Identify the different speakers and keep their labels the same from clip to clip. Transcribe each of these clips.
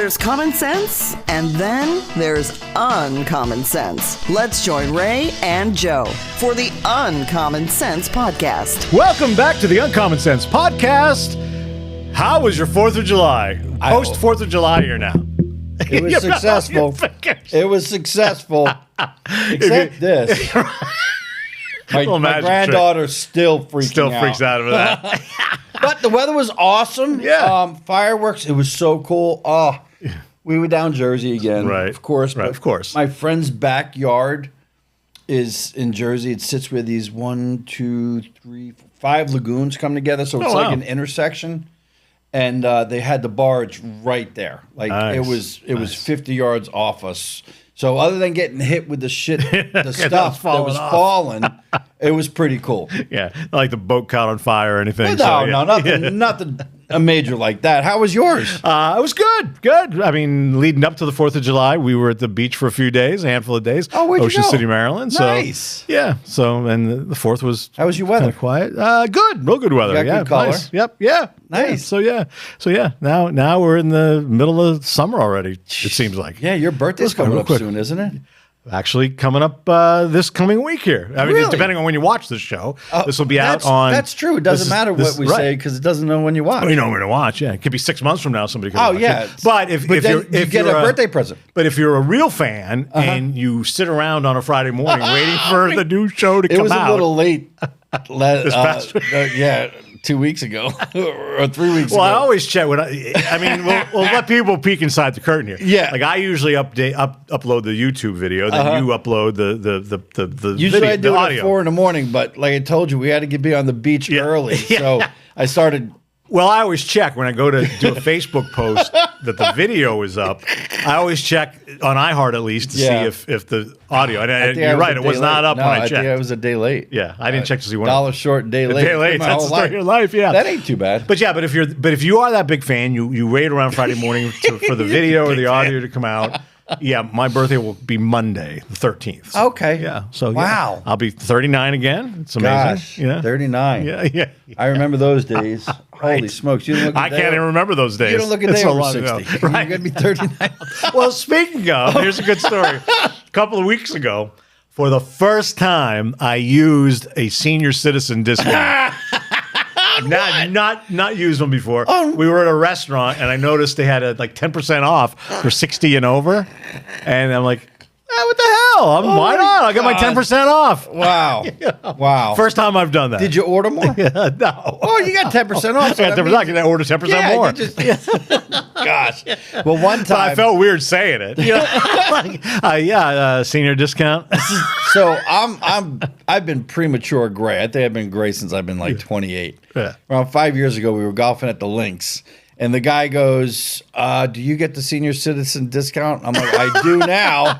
Speaker 1: There's common sense, and then there's uncommon sense. Let's join Ray and Joe for the Uncommon Sense Podcast.
Speaker 2: Welcome back to the Uncommon Sense Podcast. How was your 4th of July? Post 4th of July here now.
Speaker 3: It was successful. It was successful. Except this. My granddaughter still freaks
Speaker 2: out over that.
Speaker 3: But the weather was awesome.
Speaker 2: Yeah.
Speaker 3: Fireworks. It was so cool. We were down Jersey again.
Speaker 2: Right.
Speaker 3: Of course.
Speaker 2: Right. Of course.
Speaker 3: My friend's backyard is in Jersey. It sits where these 1, 2, 3, 5 lagoons come together. So it's like an intersection. And they had the barge right there. Like
Speaker 2: nice.
Speaker 3: it was 50 yards off us. So other than getting hit with the stuff that was falling, it was pretty cool.
Speaker 2: Yeah, not like the boat caught on fire or anything.
Speaker 3: Nothing major like that. How was yours?
Speaker 2: It was good. I mean, leading up to the 4th of July, we were at the beach for a few days, a handful of days.
Speaker 3: Oh, where'd you
Speaker 2: Ocean
Speaker 3: go?
Speaker 2: City, Maryland.
Speaker 3: Nice.
Speaker 2: Yeah. So, and the 4th was.
Speaker 3: How was your weather?
Speaker 2: Kind of quiet. Good. Real good weather.
Speaker 3: You got good color?
Speaker 2: Nice. Yep. Yeah.
Speaker 3: Nice.
Speaker 2: Yeah. So yeah. Now we're in the middle of summer already. It seems like.
Speaker 3: Yeah, your birthday's coming up soon, isn't it?
Speaker 2: Actually, coming up this coming week here. I mean,
Speaker 3: Really?
Speaker 2: depending on when you watch this show, this will be out on.
Speaker 3: That's true. It doesn't matter what we say because it doesn't know when you watch.
Speaker 2: You know when to watch. Yeah, it could be 6 months from now. Somebody could. watch it.
Speaker 3: But
Speaker 2: if
Speaker 3: then
Speaker 2: you
Speaker 3: get a birthday present.
Speaker 2: But if you're a real fan and you sit around on a Friday morning waiting for the new show to come out,
Speaker 3: it was a little late.
Speaker 2: This past week.
Speaker 3: Yeah. 2 weeks ago or 3 weeks ago.
Speaker 2: Well, I always check when I mean, we'll let people peek inside the curtain here.
Speaker 3: Yeah.
Speaker 2: Like I usually upload the YouTube video, then you upload the
Speaker 3: usually
Speaker 2: video,
Speaker 3: I do
Speaker 2: the
Speaker 3: it
Speaker 2: audio.
Speaker 3: at 4 a.m, but like I told you, we had to be on the beach early. So I started.
Speaker 2: Well, I always check when I go to do a Facebook post that the video is up. I always check on iHeart at least to see if the audio. And you're right, it was not up when I checked.
Speaker 3: I think I was a day late.
Speaker 2: Yeah, I didn't check to see when.
Speaker 3: $1 short, day late.
Speaker 2: Day late. That's the story of your life. Yeah,
Speaker 3: that ain't too bad.
Speaker 2: But yeah, but if you are that big fan, you wait around Friday morning for the video or the audio to come out. Yeah, my birthday will be Monday, the 13th.
Speaker 3: Okay.
Speaker 2: Yeah. So
Speaker 3: wow,
Speaker 2: I'll be 39 again. It's amazing.
Speaker 3: Gosh, 39.
Speaker 2: Yeah.
Speaker 3: I remember those days. Holy smokes! You didn't look.
Speaker 2: I can't even remember those days.
Speaker 3: You don't look a day over 60.
Speaker 2: Right.
Speaker 3: You're gonna be 39.
Speaker 2: Well, speaking of, here's a good story. A couple of weeks ago, for the first time, I used a senior citizen discount. Not used one before. We were at a restaurant and I noticed they had like 10% off for 60 and over, and I'm like, what the hell? Why not? I'll get my 10% off.
Speaker 3: Wow. Wow.
Speaker 2: First time I've done that.
Speaker 3: Did you order more?
Speaker 2: No.
Speaker 3: Oh, you got 10% off. So
Speaker 2: I can order 10% more.
Speaker 3: Gosh. Well, one time.
Speaker 2: But I felt weird saying it. You know? Senior discount.
Speaker 3: So I've been premature gray. I think I've been gray since I've been like 28.
Speaker 2: Yeah.
Speaker 3: Around 5 years ago, we were golfing at the links. And the guy goes, do you get the senior citizen discount? I'm like, I do now.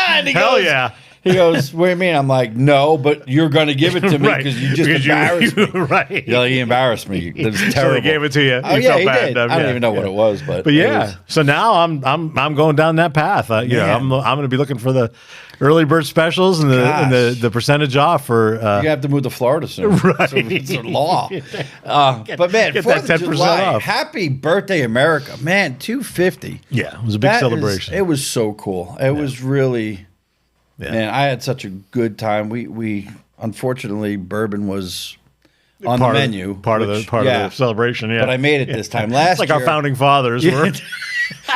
Speaker 3: And he
Speaker 2: Hell
Speaker 3: goes,
Speaker 2: yeah.
Speaker 3: He goes, what do you mean? I'm like, no, but you're going to give it to me because you just embarrassed me.
Speaker 2: Right.
Speaker 3: Yeah, he embarrassed me. It was terrible.
Speaker 2: So they gave it to you.
Speaker 3: Oh,
Speaker 2: You
Speaker 3: yeah,
Speaker 2: felt
Speaker 3: he
Speaker 2: bad.
Speaker 3: did. I don't even know what it was. But
Speaker 2: yeah. So now I'm going down that path. I'm going to be looking for the early bird specials and the percentage off for.
Speaker 3: You have to move to Florida soon.
Speaker 2: Right.
Speaker 3: So it's a law. But man,
Speaker 2: get
Speaker 3: 4th
Speaker 2: that
Speaker 3: of
Speaker 2: 10%
Speaker 3: July,
Speaker 2: off.
Speaker 3: happy birthday, America. Man, 250.
Speaker 2: Yeah, it was a big celebration.
Speaker 3: It was so cool. It was really. Yeah. Man, I had such a good time. We unfortunately bourbon was on the menu.
Speaker 2: Part of the celebration, yeah.
Speaker 3: But I made it this time. Last
Speaker 2: like
Speaker 3: year,
Speaker 2: our founding fathers were.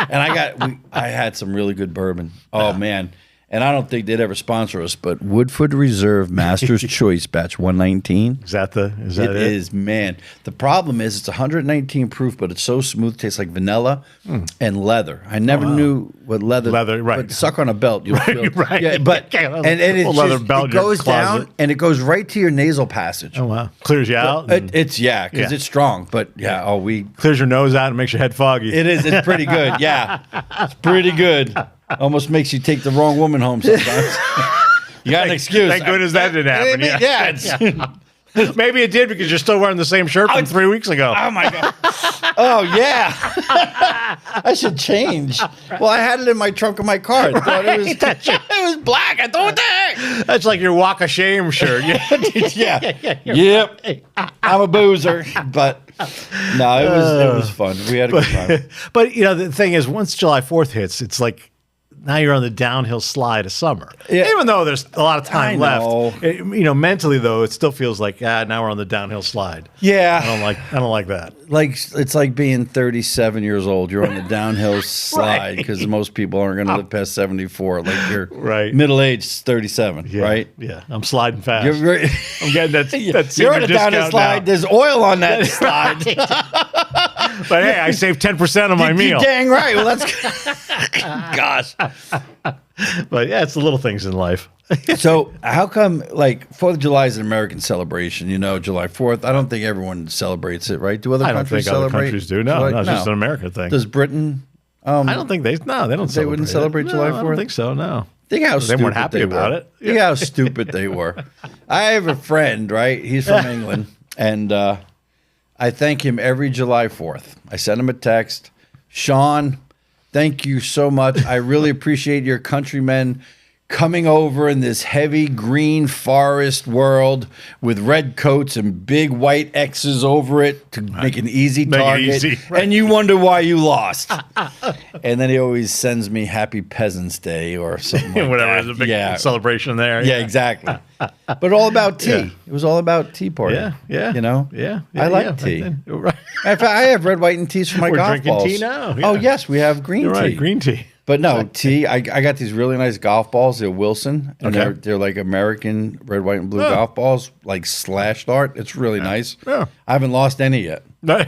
Speaker 3: And I had some really good bourbon. Oh man. And I don't think they'd ever sponsor us, but Woodford Reserve Master's Choice Batch 119.
Speaker 2: Is that it?
Speaker 3: It is, man. The problem is it's 119 proof, but it's so smooth, it tastes like vanilla and leather. I never knew what leather,
Speaker 2: right.
Speaker 3: But suck on a belt, you'll feel.
Speaker 2: Right.
Speaker 3: Yeah, but and it's
Speaker 2: leather
Speaker 3: just,
Speaker 2: belt
Speaker 3: it
Speaker 2: in your
Speaker 3: goes
Speaker 2: closet.
Speaker 3: down and it goes right to your nasal passage.
Speaker 2: Oh wow, clears you out.
Speaker 3: Because it's strong. But
Speaker 2: clears your nose out and makes your head foggy.
Speaker 3: It is. It's pretty good. Yeah, it's pretty good. Almost makes you take the wrong woman home sometimes. You got an excuse.
Speaker 2: Thank goodness that didn't happen. Maybe it did because you're still wearing the same shirt from 3 weeks ago.
Speaker 3: Oh my god. Oh yeah. I should change. Well, I had it in my trunk of my car. I thought it was black. I thought, what the heck?
Speaker 2: That's like your walk of shame shirt.
Speaker 3: Yeah. Yep. I'm a boozer, but No, it was fun. We had a good time.
Speaker 2: But the thing is, once July 4th hits, it's like now you're on the downhill slide of summer. Yeah. Even though there's a lot of time left, mentally though, it still feels like now we're on the downhill slide.
Speaker 3: Yeah,
Speaker 2: I don't like that.
Speaker 3: Like it's like being 37 years old. You're on the downhill slide because most people aren't going to live past 74. Like you're middle aged 37, right?
Speaker 2: Yeah, I'm sliding fast. I'm getting that.
Speaker 3: You're on a downhill slide. Now. There's oil on that slide.
Speaker 2: But hey, I saved 10% of my meal.
Speaker 3: You're dang right. Well, that's gosh.
Speaker 2: But yeah, it's the little things in life.
Speaker 3: So how come like 4th of July is an American celebration? July 4th. I don't think everyone celebrates it, right? Do other countries celebrate?
Speaker 2: Other countries do. No, it's just an American thing.
Speaker 3: Does Britain?
Speaker 2: I don't think they don't.
Speaker 3: They wouldn't celebrate July 4th. I
Speaker 2: don't think so. No.
Speaker 3: Think how stupid
Speaker 2: they weren't happy about it.
Speaker 3: Think how stupid they were. I have a friend, right? He's from England, and I thank him every July 4th. I send him a text. Sean, thank you so much. I really appreciate your countrymen coming over in this heavy green forest world with red coats and big white X's over it to make an easy target. And you wonder why you lost. And then he always sends me Happy Peasants Day or something like
Speaker 2: whatever.
Speaker 3: that.
Speaker 2: There's a big celebration there.
Speaker 3: Yeah, exactly. But all about tea. Yeah. It was all about tea party.
Speaker 2: Yeah.
Speaker 3: Yeah. I like tea. Right. In fact, I have red, white, and teas for my golf balls.
Speaker 2: We're drinking tea now. Yeah.
Speaker 3: Oh, yes, we have green tea.
Speaker 2: Right, green tea.
Speaker 3: But no, tea. I got these really nice golf balls. They're Wilson, and they're like American red, white, and blue golf balls, like slashed art. It's really nice. Yeah. I haven't lost any yet. No.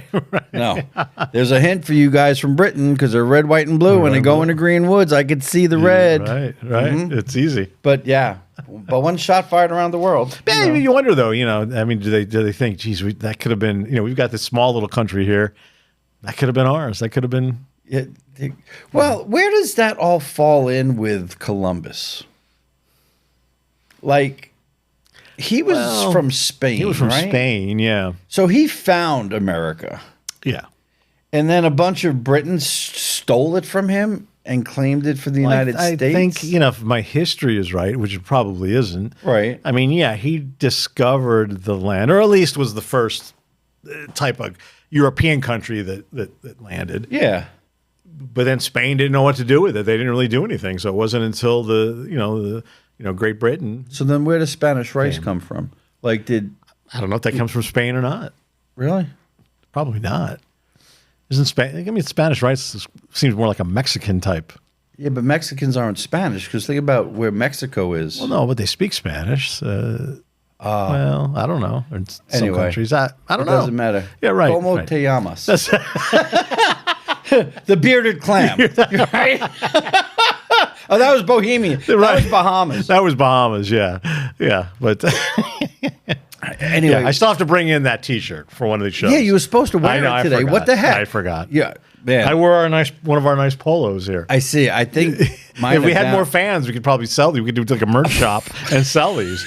Speaker 3: There's a hint for you guys from Britain because they're red, white, and blue. When they go into green woods, I could see the red.
Speaker 2: Right. Mm-hmm. It's easy.
Speaker 3: But yeah, but one shot fired around the world.
Speaker 2: You wonder though. I mean, do they think, geez, that could have been? We've got this small little country here. That could have been ours. That could have been.
Speaker 3: Well, where does that all fall in with Columbus? Like, he was from Spain,
Speaker 2: He was from
Speaker 3: right?
Speaker 2: Spain, yeah.
Speaker 3: So he found America.
Speaker 2: Yeah.
Speaker 3: And then a bunch of Britons stole it from him and claimed it for the United States?
Speaker 2: I think, if my history is right, which it probably isn't.
Speaker 3: Right.
Speaker 2: I mean, yeah, he discovered the land, or at least was the first type of European country that landed.
Speaker 3: Yeah.
Speaker 2: But then Spain didn't know what to do with it. They didn't really do anything. So it wasn't until the Great Britain.
Speaker 3: So then where does Spanish rice come from? I
Speaker 2: don't know if that comes from Spain or not.
Speaker 3: Really?
Speaker 2: Probably not. Isn't Spain? I mean, Spanish rice seems more like a Mexican type.
Speaker 3: Yeah, but Mexicans aren't Spanish because think about where Mexico is.
Speaker 2: Well, no, but they speak Spanish. Well, I don't know. In some countries, I don't know. It
Speaker 3: doesn't matter.
Speaker 2: Yeah, right.
Speaker 3: Como te llamas? The bearded clam. Right? Oh, that was Bohemian. That was Bahamas.
Speaker 2: That was Bahamas, yeah. Yeah, but
Speaker 3: anyway.
Speaker 2: I still have to bring in that T-shirt for one of these shows.
Speaker 3: Yeah, you were supposed to wear it today. What the heck?
Speaker 2: I forgot.
Speaker 3: Yeah, man.
Speaker 2: I wore one of our nice polos here.
Speaker 3: I see. I think
Speaker 2: if we had more fans, we could probably sell these. We could do like a merch shop and sell these.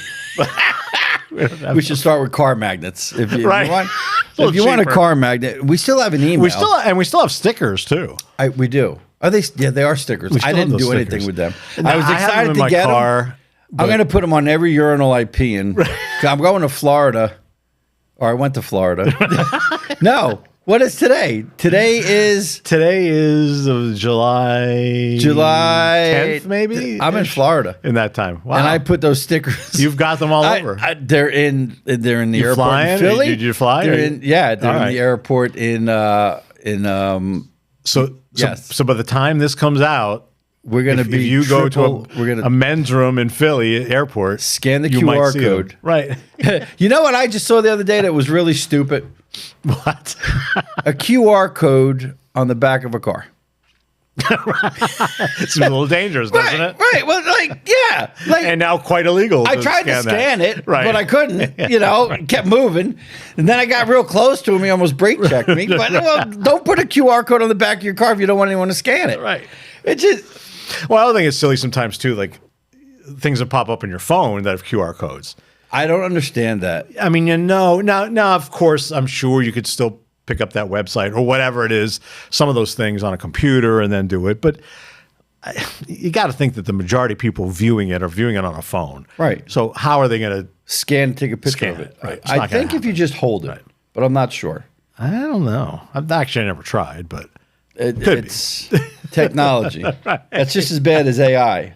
Speaker 3: We should start with car magnets. If you want, if you want a
Speaker 2: cheaper.
Speaker 3: car magnet, we still have an email.
Speaker 2: We still have stickers too.
Speaker 3: We do. Are they? Yeah, they are stickers. I didn't do anything with them. I was excited to get them. I'm going to put them on every urinal I pee in. I'm going to Florida, or I went to Florida. No. What is today? Today is
Speaker 2: July 10th, maybe.
Speaker 3: I'm in Florida
Speaker 2: in that time. Wow!
Speaker 3: And I put those stickers.
Speaker 2: You've got them all over.
Speaker 3: They're in the airport
Speaker 2: flying?
Speaker 3: in Philly.
Speaker 2: Did you fly?
Speaker 3: They're in the airport in
Speaker 2: So by the time this comes out,
Speaker 3: we're going to be.
Speaker 2: If you go to a men's room in Philly airport,
Speaker 3: scan the QR code.
Speaker 2: Right.
Speaker 3: You know what I just saw the other day that was really stupid?
Speaker 2: What?
Speaker 3: A QR code on the back of a car.
Speaker 2: It's a little dangerous, doesn't it?
Speaker 3: Right. Well, yeah.
Speaker 2: And now quite illegal.
Speaker 3: I tried to scan it,
Speaker 2: right.
Speaker 3: But I couldn't. It kept moving. And then I got real close to him. He almost brake checked me. But don't put a QR code on the back of your car if you don't want anyone to scan it.
Speaker 2: Right.
Speaker 3: It just.
Speaker 2: Well, I think it's silly sometimes too, like things that pop up in your phone that have QR codes.
Speaker 3: I don't understand that.
Speaker 2: I mean, now, of course, I'm sure you could still pick up that website or whatever it is, some of those things on a computer and then do it. But you got to think that the majority of people viewing it are viewing it on a phone.
Speaker 3: Right.
Speaker 2: So how are they going to
Speaker 3: scan, take a picture of it?
Speaker 2: Right.
Speaker 3: I think if you just hold it, but I'm not sure.
Speaker 2: I don't know. I've actually never tried, but
Speaker 3: It's technology. That's just as bad as AI.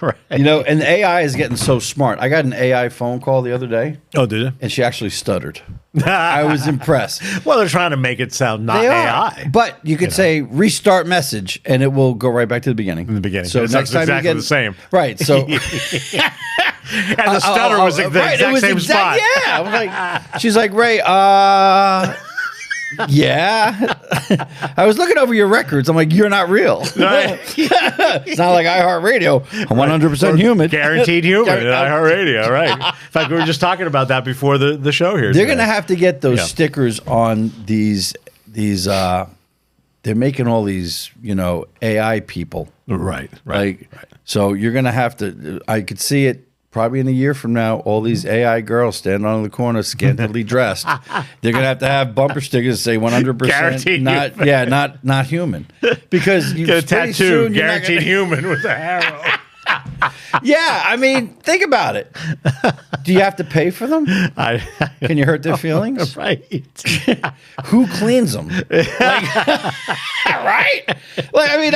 Speaker 2: right.
Speaker 3: You know, and AI is getting so smart. I got an AI phone call the other day,
Speaker 2: Oh, did you?
Speaker 3: and she actually stuttered. I was impressed.
Speaker 2: Well, they're trying to make it sound not
Speaker 3: They are.
Speaker 2: AI.
Speaker 3: But you could say restart message, and it will go right back to the beginning.
Speaker 2: In the beginning.
Speaker 3: So
Speaker 2: It's
Speaker 3: next time
Speaker 2: exactly
Speaker 3: you get
Speaker 2: the same.
Speaker 3: right. So
Speaker 2: And the stutter was the
Speaker 3: right, it
Speaker 2: exact
Speaker 3: was
Speaker 2: same spot.
Speaker 3: Yeah, I was like, she's like, Ray, yeah. I was looking over your records. I'm like, you're not real.
Speaker 2: Right.
Speaker 3: It's not like iHeartRadio. I'm 100% human.
Speaker 2: Guaranteed human in iHeartRadio, right? In fact, we were just talking about that before the show here.
Speaker 3: They're
Speaker 2: today.
Speaker 3: going to have to get those
Speaker 2: Yeah.
Speaker 3: stickers on these. They're making all these, AI people.
Speaker 2: Right.
Speaker 3: Like, so you're going to have to. I could see it probably in a year from now. All these AI girls standing on the corner, scantily dressed. They're going to have bumper stickers that say 100%
Speaker 2: Guaranteed
Speaker 3: not.
Speaker 2: human.
Speaker 3: Yeah, not human. Because you
Speaker 2: Get a
Speaker 3: pretty
Speaker 2: tattoo,
Speaker 3: soon you're not
Speaker 2: guaranteed
Speaker 3: gonna-
Speaker 2: human with a arrow.
Speaker 3: Yeah, I mean, think about it. Do you have to pay for them? Can you hurt their feelings?
Speaker 2: Right.
Speaker 3: Who cleans them? Right? Like, I mean,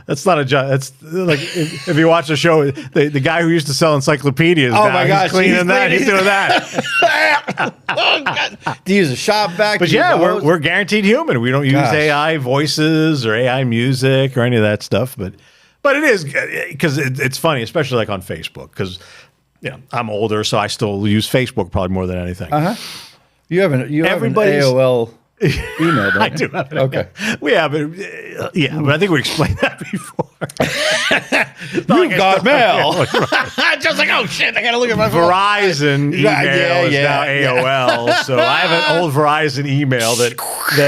Speaker 2: That's not a job. That's like if you watch the show, the guy who used to sell encyclopedias.
Speaker 3: Oh
Speaker 2: now,
Speaker 3: my
Speaker 2: he's
Speaker 3: gosh,
Speaker 2: cleaning that. He's doing that.
Speaker 3: do you use a shop vac?
Speaker 2: But
Speaker 3: Do you
Speaker 2: yeah,
Speaker 3: use a hose?
Speaker 2: we're guaranteed human. We don't use
Speaker 3: Gosh.
Speaker 2: AI voices or AI music or any of that stuff. But it is because it's funny, especially like on Facebook. Because I'm older, so I still use Facebook probably more than anything.
Speaker 3: You have an
Speaker 2: Everybody's-
Speaker 3: AOL email, don't
Speaker 2: I
Speaker 3: you?
Speaker 2: do have it.
Speaker 3: Okay.
Speaker 2: We have it. Yeah, but I think we explained that before.
Speaker 3: You've got mail. Just like, oh shit, I gotta look at my phone.
Speaker 2: Verizon email
Speaker 3: Yeah,
Speaker 2: is now AOL. So I have an old Verizon email that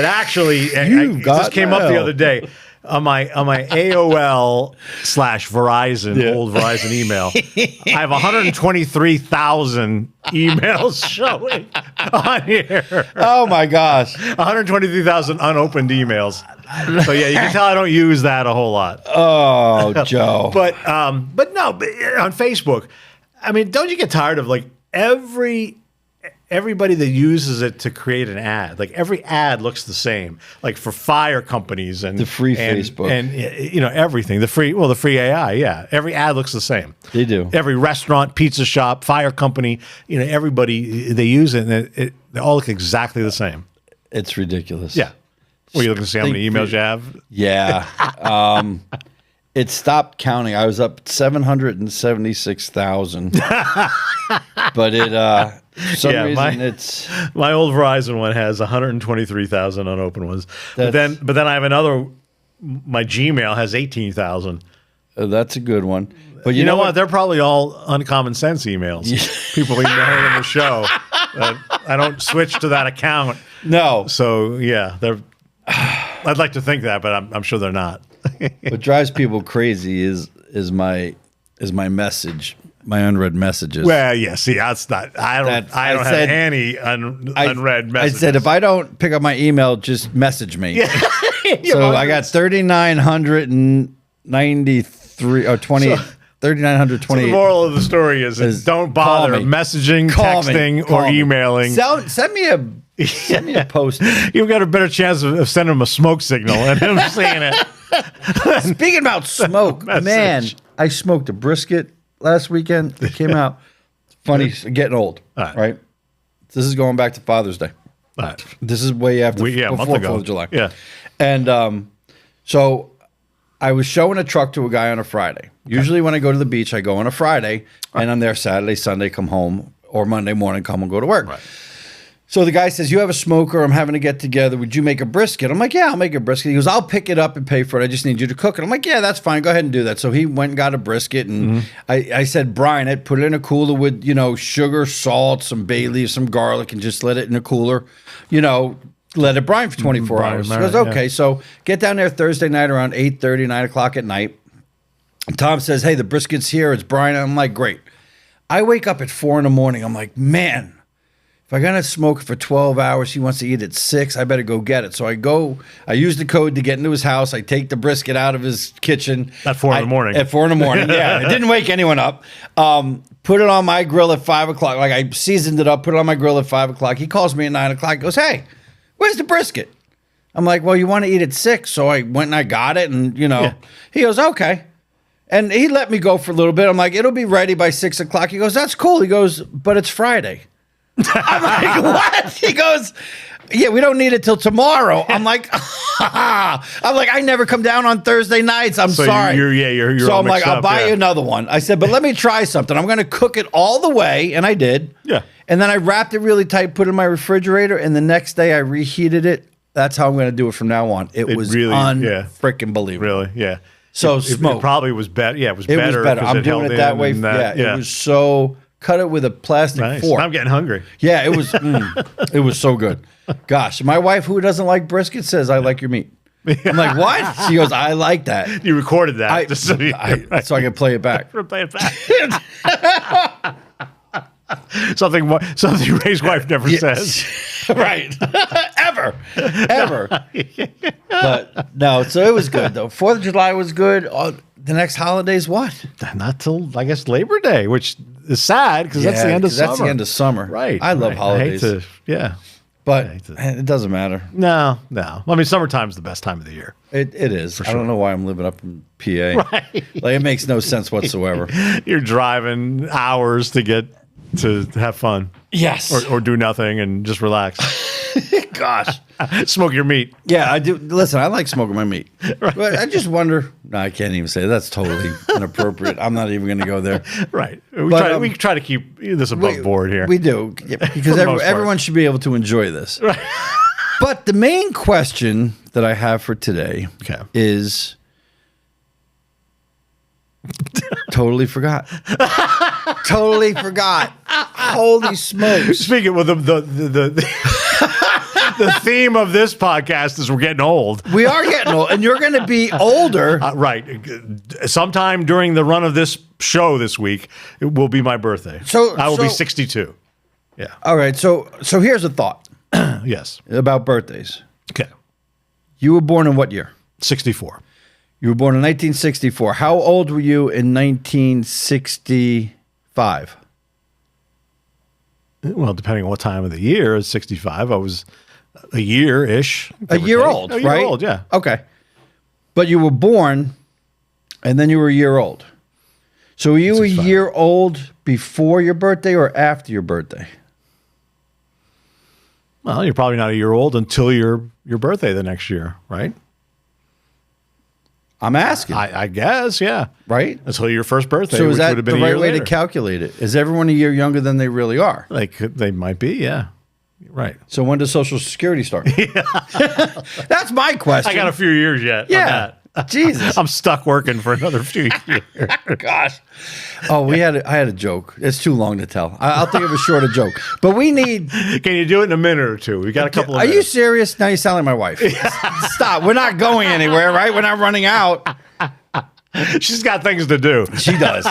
Speaker 2: actually
Speaker 3: You've got
Speaker 2: just came up the
Speaker 3: mail.
Speaker 2: other day. On my AOL/Verizon old Verizon email, I have 123,000 emails showing on here.
Speaker 3: Oh my gosh.
Speaker 2: 123,000 unopened emails. So yeah, you can tell I don't use that a whole lot.
Speaker 3: Oh, Joe.
Speaker 2: But no, but on Facebook, I mean, don't you get tired of like everybody that uses it to create an ad? Like every ad looks the same. Like for fire companies and
Speaker 3: The free Facebook.
Speaker 2: and everything. The free AI. Yeah, every ad looks the same.
Speaker 3: They do.
Speaker 2: Every restaurant, pizza shop, fire company. everybody they use it, and they all look exactly the same.
Speaker 3: It's ridiculous.
Speaker 2: Yeah. Well, you looking to see how many emails you have?
Speaker 3: Yeah. It stopped counting. I was up 776,000. But for some reason it's
Speaker 2: My old Verizon one has 123,000 unopened ones. But then I have another. My Gmail has 18,000.
Speaker 3: that's a good one. But
Speaker 2: You know what? They're probably all uncommon sense emails. People emailing the show. I don't switch to that account.
Speaker 3: No.
Speaker 2: So yeah, they're. I'd like to think that, but I'm sure they're not.
Speaker 3: What drives people crazy is my message, my unread messages.
Speaker 2: Well, yeah. See, that's not. I don't have any unread messages.
Speaker 3: I said if I don't pick up my email, just message me. So I got 3,993 or 20.
Speaker 2: So
Speaker 3: 3,928.
Speaker 2: the moral of the story is don't bother
Speaker 3: call me.
Speaker 2: messaging,
Speaker 3: Call me.
Speaker 2: texting,
Speaker 3: Call
Speaker 2: or
Speaker 3: me.
Speaker 2: emailing.
Speaker 3: Send me a post.
Speaker 2: You've got a better chance of sending him a smoke signal and him seeing it.
Speaker 3: Speaking about smoke, man, I smoked a brisket last weekend. It came out funny, getting old,
Speaker 2: All right.
Speaker 3: right? This is going back to Father's Day.
Speaker 2: All right.
Speaker 3: This is way after
Speaker 2: A month
Speaker 3: before
Speaker 2: ago.
Speaker 3: 4th of July.
Speaker 2: Yeah.
Speaker 3: And so I was showing a truck to a guy on a Friday. Usually when I go to the beach, I go on a Friday, and I'm there Saturday, Sunday, come home, or Monday morning, come and go to work.
Speaker 2: Right.
Speaker 3: So the guy says, you have a smoker, I'm having to get together. Would you make a brisket? I'm like, yeah, I'll make a brisket. He goes, I'll pick it up and pay for it. I just need you to cook it. I'm like, yeah, that's fine. Go ahead and do that. So he went and got a brisket, and I said, brine it, put it in a cooler with, sugar, salt, some bay leaves, some garlic, and just let it in a cooler, let it brine for 24
Speaker 2: Brine,
Speaker 3: hours. He
Speaker 2: marinate,
Speaker 3: goes, okay.
Speaker 2: yeah.
Speaker 3: So get down there Thursday night around 8:30, 9 o'clock at night. And Tom says, hey, the brisket's here. It's brine. I'm like, great. I wake up at 4 in the morning. I'm like, man, if I'm going to smoke it for 12 hours, he wants to eat at 6, I better go get it. So I use the code to get into his house. I take the brisket out of his kitchen.
Speaker 2: At 4 in the morning.
Speaker 3: At 4 in the morning, yeah. It didn't wake anyone up. Put it on my grill at 5 o'clock. Like I seasoned it up, put it on my grill at 5 o'clock. He calls me at 9 o'clock. He goes, hey, Where's the brisket? I'm like, well, you want to eat at 6. So I went and I got it. And,
Speaker 2: Yeah.
Speaker 3: he goes, okay. And he let me go for a little bit. I'm like, it'll be ready by 6 o'clock. He goes, that's cool. He goes, but it's Friday. I'm like, what? He goes, yeah, we don't need it till tomorrow. I'm like, I never come down on Thursday nights. I'm
Speaker 2: So
Speaker 3: sorry.
Speaker 2: you're
Speaker 3: So
Speaker 2: all
Speaker 3: I'm like,
Speaker 2: mixed
Speaker 3: I'll
Speaker 2: up,
Speaker 3: buy
Speaker 2: yeah.
Speaker 3: you another one. I said, but let me try something. I'm going to cook it all the way. And I did.
Speaker 2: Yeah.
Speaker 3: And then I wrapped it really tight, put it in my refrigerator. And the next day I reheated it. That's how I'm going to do it from now on. It was
Speaker 2: really-
Speaker 3: freaking believable.
Speaker 2: Really, yeah.
Speaker 3: So
Speaker 2: it
Speaker 3: smoke.
Speaker 2: probably was better. Yeah, it was
Speaker 3: It
Speaker 2: better.
Speaker 3: was better.
Speaker 2: 'cause
Speaker 3: I'm doing
Speaker 2: held
Speaker 3: it that
Speaker 2: in
Speaker 3: way.
Speaker 2: and
Speaker 3: It was so, cut it with a plastic
Speaker 2: nice.
Speaker 3: fork.
Speaker 2: I'm getting hungry.
Speaker 3: Yeah, it was. It was so good. Gosh, my wife, who doesn't like brisket, says I like your meat. I'm like, what? She goes, I like that.
Speaker 2: You recorded that just so
Speaker 3: So I can play it back.
Speaker 2: play it back. something Ray's wife never says.
Speaker 3: Right. Ever. But no, so it was good though. 4th of July was good. The next holiday's what?
Speaker 2: Not till I guess Labor Day, which is sad because that's the end of
Speaker 3: 'cause
Speaker 2: summer.
Speaker 3: that's the end of summer.
Speaker 2: Right.
Speaker 3: I love
Speaker 2: right.
Speaker 3: holidays.
Speaker 2: I hate to, yeah.
Speaker 3: but
Speaker 2: hate to-
Speaker 3: it doesn't matter.
Speaker 2: No. I mean, summertime's the best time of the year.
Speaker 3: It is. I don't know why I'm living up in PA.
Speaker 2: Right.
Speaker 3: Like it makes no sense whatsoever.
Speaker 2: You're driving hours to get to have fun
Speaker 3: Yes.
Speaker 2: or do nothing and just relax.
Speaker 3: Gosh.
Speaker 2: Smoke your meat.
Speaker 3: Yeah, I do. Listen, I like smoking my meat. But I just wonder. No, I can't even say that. That's totally inappropriate. I'm not even going to go there.
Speaker 2: Right.
Speaker 3: But,
Speaker 2: We try to keep this above board here.
Speaker 3: We do. Yeah, because
Speaker 2: the most part.
Speaker 3: everyone should be able to enjoy this. Right. But the main question that I have for today
Speaker 2: Okay.
Speaker 3: is totally forgot. Totally forgot. Holy smokes.
Speaker 2: Speaking of the theme of this podcast is we're getting old.
Speaker 3: We are getting old, and you're going to be older.
Speaker 2: Right. Sometime during the run of this show this week, it will be my birthday.
Speaker 3: So-
Speaker 2: I will be
Speaker 3: so-
Speaker 2: 62. Yeah.
Speaker 3: All right, so here's a thought
Speaker 2: Yes.
Speaker 3: about birthdays.
Speaker 2: Okay.
Speaker 3: You were born in what year?
Speaker 2: 64.
Speaker 3: You were born in 1964. How old were you in 1965?
Speaker 2: Well, depending on what time of the year, at 65, I was a year-ish.
Speaker 3: A year old,
Speaker 2: A
Speaker 3: right?
Speaker 2: year old, yeah.
Speaker 3: Okay. But you were born, and then you were a year old. So were you a
Speaker 2: 65.
Speaker 3: year old before your birthday or after your birthday?
Speaker 2: Well, you're probably not a year old until your birthday the next year, right?
Speaker 3: I'm asking,
Speaker 2: I guess, yeah.
Speaker 3: right?
Speaker 2: Until your first birthday,
Speaker 3: So is
Speaker 2: which
Speaker 3: that
Speaker 2: would have been
Speaker 3: the
Speaker 2: a year
Speaker 3: right way
Speaker 2: later.
Speaker 3: to calculate it? Is everyone a year younger than they really are?
Speaker 2: They might be, yeah. Right.
Speaker 3: So when does Social Security start? That's my question.
Speaker 2: I got a few years yet. on
Speaker 3: Yeah.
Speaker 2: that.
Speaker 3: Jesus.
Speaker 2: I'm stuck working for another few years.
Speaker 3: Gosh. Oh, I had a joke. It's too long to tell. I'll think of a shorter joke. But we need.
Speaker 2: Can you do it in a minute or two? We got a couple of
Speaker 3: Are you
Speaker 2: minutes.
Speaker 3: serious? Now you sound like my wife. Stop. We're not going anywhere, right? We're not running out.
Speaker 2: She's got things to do.
Speaker 3: She does.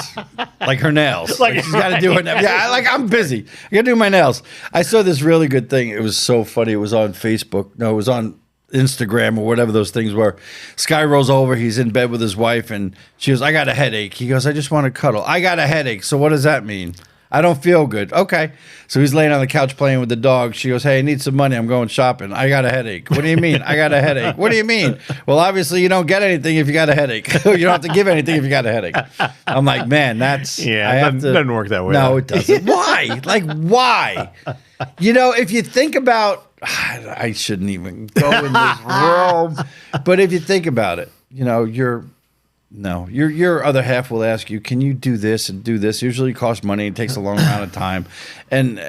Speaker 3: Like her nails. Like she's got to do her nails. Yeah, I'm busy. I got to do my nails. I saw this really good thing. It was so funny. It was on Facebook. No, it was on Instagram or whatever those things were. This guy rolls over. He's in bed with his wife, and she goes, I got a headache. He goes, I just want to cuddle. I got a headache. So what does that mean? I don't feel good. Okay. So he's laying on the couch playing with the dog. She goes, hey, I need some money. I'm going shopping. I got a headache. What do you mean? I got a headache. What do you mean? Well, obviously you don't get anything if you got a headache. You don't have to give anything if you got a headache. I'm like, man, that's...
Speaker 2: Yeah,
Speaker 3: I
Speaker 2: it
Speaker 3: have
Speaker 2: doesn't work that way.
Speaker 3: No, it doesn't. Why? Like, why? You know, if you think about... I shouldn't even go in this realm. But if you think about it, you know, your other half will ask you, can you do this and do this? Usually it costs money. It takes a long amount of time. And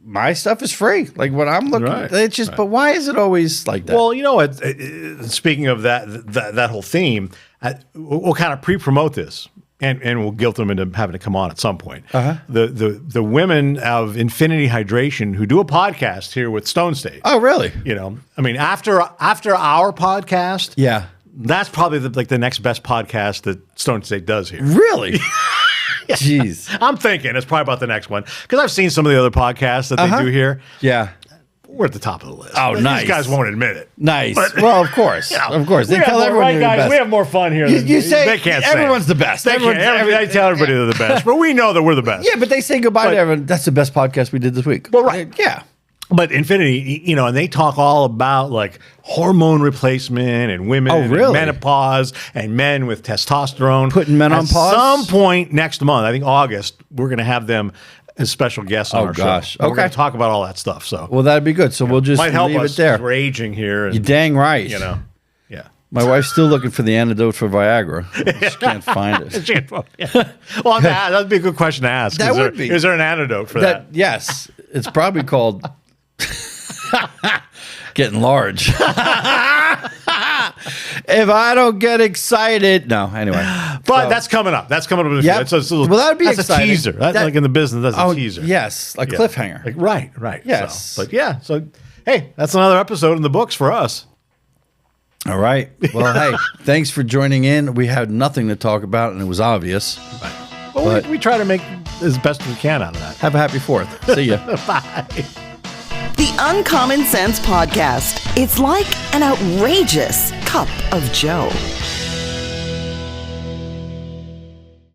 Speaker 3: my stuff is free. Like when I'm looking,
Speaker 2: Right,
Speaker 3: it's just, but why is it always like that?
Speaker 2: Well, you know what? Speaking of that whole theme, we'll kind of pre-promote this, and we'll guilt them into having to come on at some point.
Speaker 3: Uh-huh.
Speaker 2: The women of Infinity Hydration who do a podcast here with Stone State.
Speaker 3: Oh, really?
Speaker 2: You know, I mean, after our podcast,
Speaker 3: Yeah.
Speaker 2: that's probably the next best podcast that Stone State does here.
Speaker 3: Really? Jeez.
Speaker 2: I'm thinking it's probably about the next one because I've seen some of the other podcasts that they do here.
Speaker 3: Yeah.
Speaker 2: We're at the top of the list.
Speaker 3: Oh, nice.
Speaker 2: These guys won't admit it.
Speaker 3: Nice. Well, of course. Of course. They
Speaker 2: We have
Speaker 3: tell
Speaker 2: more-
Speaker 3: everyone
Speaker 2: right,
Speaker 3: you're the
Speaker 2: guys?
Speaker 3: best.
Speaker 2: We have more fun here.
Speaker 3: You say
Speaker 2: they can't say
Speaker 3: everyone's
Speaker 2: it.
Speaker 3: the best.
Speaker 2: They, can't. They tell everybody they're the best, but we know that we're the best.
Speaker 3: Yeah, but they say goodbye to everyone. That's the best podcast we did this week.
Speaker 2: Well, right.
Speaker 3: Yeah.
Speaker 2: But Infinity, you know, and they talk all about like hormone replacement and women
Speaker 3: Oh, really?
Speaker 2: and menopause and men with testosterone.
Speaker 3: Putting men on pause?
Speaker 2: At some point next month, I think August, we're going to have them as special guests on our
Speaker 3: gosh.
Speaker 2: show. And We're going
Speaker 3: Okay.
Speaker 2: to talk about all that stuff. So
Speaker 3: Well, that'd be good. So we'll just
Speaker 2: might help
Speaker 3: leave
Speaker 2: us
Speaker 3: it there.
Speaker 2: 'cause we're aging here. And,
Speaker 3: You're dang right.
Speaker 2: you know, yeah.
Speaker 3: My wife's still looking for the antidote for Viagra. She can't find it.
Speaker 2: Well, that'd be a good question to ask.
Speaker 3: That
Speaker 2: Is there-
Speaker 3: would be.
Speaker 2: Is there an antidote for that?
Speaker 3: Yes, it's probably called getting large. If I don't get excited, no. Anyway,
Speaker 2: But that's coming up. That's coming up in the
Speaker 3: Yep.
Speaker 2: future. It's a little-
Speaker 3: Well, that'd be
Speaker 2: that's
Speaker 3: exciting.
Speaker 2: a teaser. That's
Speaker 3: That-
Speaker 2: like in the business, that's a teaser.
Speaker 3: yes, a
Speaker 2: Yeah.
Speaker 3: cliffhanger.
Speaker 2: Like, right.
Speaker 3: Yes.
Speaker 2: So, but yeah, so hey, that's another episode in the books for us.
Speaker 3: All right. Well, hey, thanks for joining in. We had nothing to talk about, and it was obvious.
Speaker 2: Well,
Speaker 3: But-
Speaker 2: we try to make as best we can out of that.
Speaker 3: Have a happy 4th. See ya.
Speaker 2: Bye.
Speaker 1: The Uncommon Sense Podcast. It's like an outrageous cup of Joe.